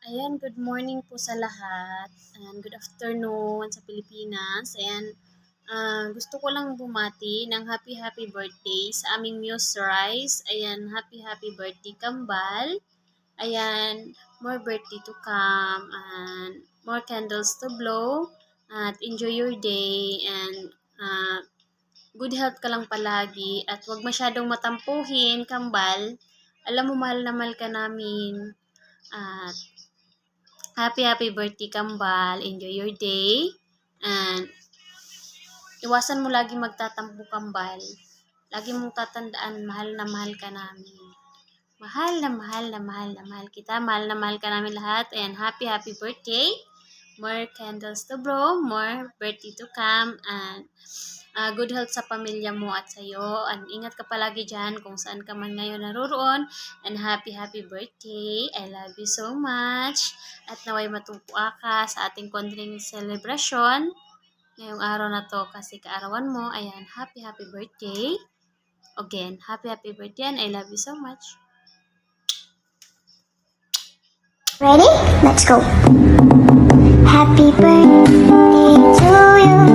Ayan, good morning po sa lahat. And good afternoon sa Pilipinas. Ayan, gusto ko lang bumati ng happy birthday sa aming Muse Rice. Ayan, happy birthday Kambal. Ayan, more birthday to come and more candles to blow. At enjoy your day and good health ka lang palagi at huwag masyadong matampuhin, Kambal. Alam mo, mahal na mahal ka namin. At happy birthday, Kambal. Enjoy your day. And iwasan mo lagi magtatampo, Kambal. Lagi mong tatandaan, mahal na mahal ka namin. Mahal na mahal na mahal na mahal kita. Mahal na mahal ka namin lahat. And happy birthday. More candles to blow. More birthday to come. And good health sa pamilya mo at sa'yo. And ingat ka palagi dyan kung saan ka man ngayon naroon. And happy birthday. I love you so much. At naway matuwa ka sa ating konting celebration ngayong araw na to kasi kaarawan mo. Ayan, happy birthday. Again, happy birthday and I love you so much. Ready? Let's go. Happy birthday to you.